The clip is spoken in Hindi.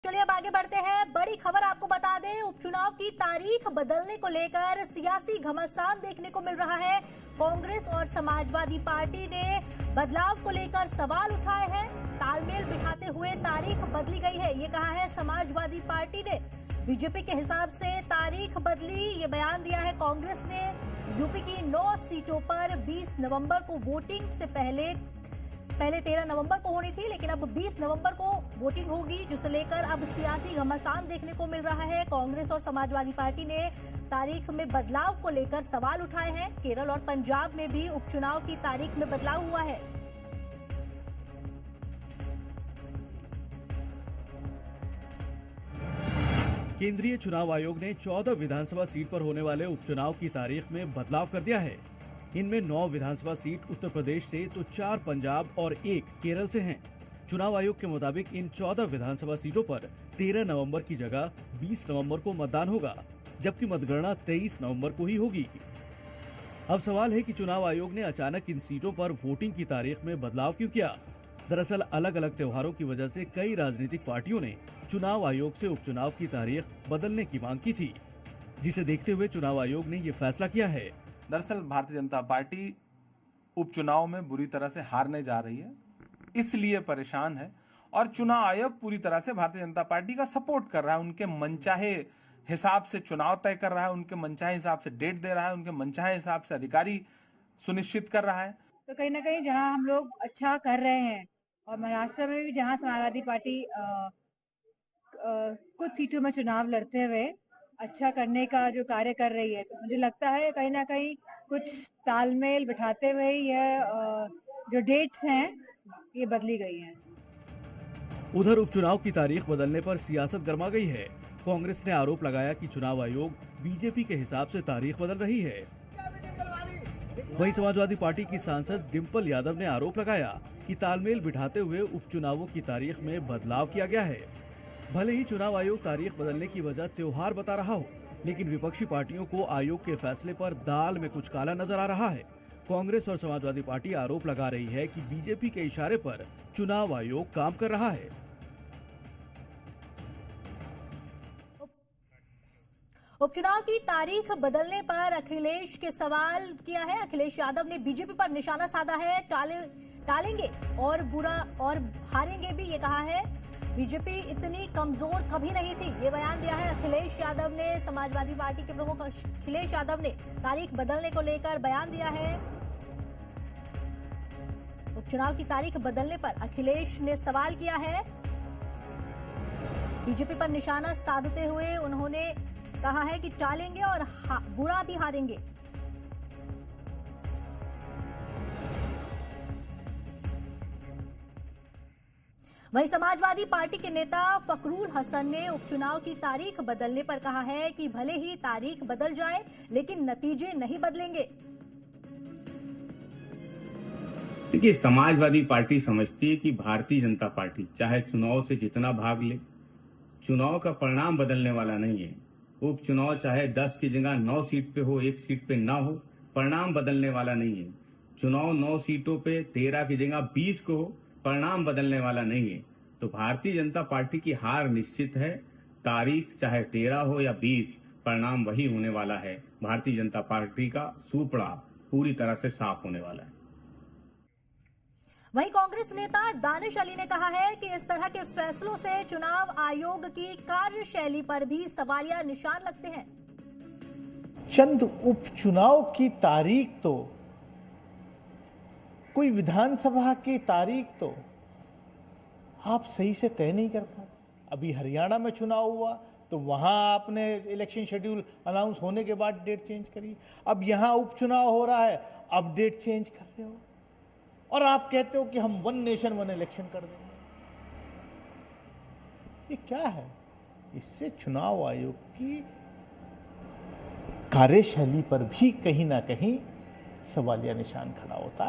चलिए अब आगे बढ़ते हैं। बड़ी खबर आपको बता दें, उपचुनाव की तारीख बदलने को लेकर सियासी घमासान देखने को मिल रहा है। कांग्रेस और समाजवादी पार्टी ने बदलाव को लेकर सवाल उठाए हैं। तालमेल बिठाते हुए तारीख बदली गई है, ये कहा है समाजवादी पार्टी ने। बीजेपी के हिसाब से तारीख बदली, ये बयान दिया है कांग्रेस ने। यूपी की 9 सीटों पर 20 नवंबर को वोटिंग से पहले 13 नवंबर को होनी थी, लेकिन अब 20 नवंबर को वोटिंग होगी, जिसे लेकर अब सियासी घमासान देखने को मिल रहा है। कांग्रेस और समाजवादी पार्टी ने तारीख में बदलाव को लेकर सवाल उठाए हैं। केरल और पंजाब में भी उपचुनाव की तारीख में बदलाव हुआ है। केंद्रीय चुनाव आयोग ने 14 विधानसभा सीट पर होने वाले उपचुनाव की तारीख में बदलाव कर दिया है। इनमें 9 विधानसभा सीट उत्तर प्रदेश से तो 4 पंजाब और 1 केरल से हैं। चुनाव आयोग के मुताबिक इन 14 विधानसभा सीटों पर 13 नवंबर की जगह 20 नवंबर को मतदान होगा, जबकि मतगणना 23 नवंबर को ही होगी। अब सवाल है कि चुनाव आयोग ने अचानक इन सीटों पर वोटिंग की तारीख में बदलाव क्यों किया। दरअसल अलग अलग त्योहारों की वजह से कई राजनीतिक पार्टियों ने चुनाव आयोग से उपचुनाव की तारीख बदलने की मांग की थी, जिसे देखते हुए चुनाव आयोग ने ये फैसला किया है। दरअसल भारतीय जनता पार्टी उपचुनाव में बुरी तरह से हारने जा रही है, इसलिए परेशान है और चुनाव आयोग पूरी तरह से भारतीय जनता पार्टी का सपोर्ट कर रहा है। उनके मनचाहे हिसाब से चुनाव तय कर रहा है, उनके मनचाहे हिसाब से डेट दे रहा है, उनके मनचाहे हिसाब से अधिकारी सुनिश्चित कर रहा है। तो कहीं ना कहीं जहां हम लोग अच्छा कर रहे हैं और महाराष्ट्र में भी जहां समाजवादी पार्टी कुछ सीटों में चुनाव लड़ते हुए अच्छा करने का जो कार्य कर रही है, तो मुझे लगता है कहीं ना कहीं कुछ तालमेल बिठाते हुए यह जो डेट्स हैं ये बदली गई हैं। उधर उपचुनाव की तारीख बदलने पर सियासत गर्मा गई है। कांग्रेस ने आरोप लगाया कि चुनाव आयोग बीजेपी के हिसाब से तारीख बदल रही है। वहीं समाजवादी पार्टी की सांसद डिंपल यादव ने आरोप लगाया कि तालमेल बिठाते हुए उपचुनावों की तारीख में बदलाव किया गया है। भले ही चुनाव आयोग तारीख बदलने की वजह त्योहार बता रहा हो, लेकिन विपक्षी पार्टियों को आयोग के फैसले पर दाल में कुछ काला नजर आ रहा है। कांग्रेस और समाजवादी पार्टी आरोप लगा रही है कि बीजेपी के इशारे पर चुनाव आयोग काम कर रहा है। उपचुनाव की तारीख बदलने पर अखिलेश के सवाल किया है। अखिलेश यादव ने बीजेपी पर निशाना साधा है। टालेंगे और बुरा और हारेंगे भी, ये कहा है। बीजेपी इतनी कमजोर कभी नहीं थी, ये बयान दिया है अखिलेश यादव ने। समाजवादी पार्टी के प्रमुख अखिलेश यादव ने तारीख बदलने को लेकर बयान दिया है। उपचुनाव की तारीख बदलने पर अखिलेश ने सवाल किया है। बीजेपी पर निशाना साधते हुए उन्होंने कहा है कि टालेंगे और बुरा भी हारेंगे। वहीं समाजवादी पार्टी के नेता फखरुल हसन ने उपचुनाव की तारीख बदलने पर कहा है कि भले ही तारीख बदल जाए, लेकिन नतीजे नहीं बदलेंगे। देखिए, समाजवादी पार्टी समझती है कि भारतीय जनता पार्टी चाहे चुनाव से जितना भाग ले, चुनाव का परिणाम बदलने वाला नहीं है। उपचुनाव चाहे 10 की जगह 9 सीट पे हो, 1 सीट पे ना हो, परिणाम बदलने वाला नहीं है। चुनाव 9 सीटों पे 13 की जगह 20 को हो, परिणाम बदलने वाला नहीं है। तो भारतीय जनता पार्टी की हार निश्चित है। तारीख चाहे 13 हो या 20, परिणाम वही होने वाला है। भारतीय जनता पार्टी का सूपड़ा पूरी तरह से साफ होने वाला है। वहीं कांग्रेस नेता दानिश अली ने कहा है कि इस तरह के फैसलों से चुनाव आयोग की कार्यशैली पर भी सवालिया निशान लगते हैं। चंद उपचुनाव की तारीख तो, कोई विधानसभा की तारीख तो आप सही से तय नहीं कर पाते। अभी हरियाणा में चुनाव हुआ तो वहां आपने इलेक्शन शेड्यूल अनाउंस होने के बाद डेट चेंज करी। अब यहां उपचुनाव हो रहा है, अब डेट चेंज कर रहे हो और आप कहते हो कि हम 1 नेशन 1 इलेक्शन कर देंगे। ये क्या है? इससे चुनाव आयोग की कार्यशैली पर भी कहीं ना कहीं सवालिया निशान खड़ा होता है।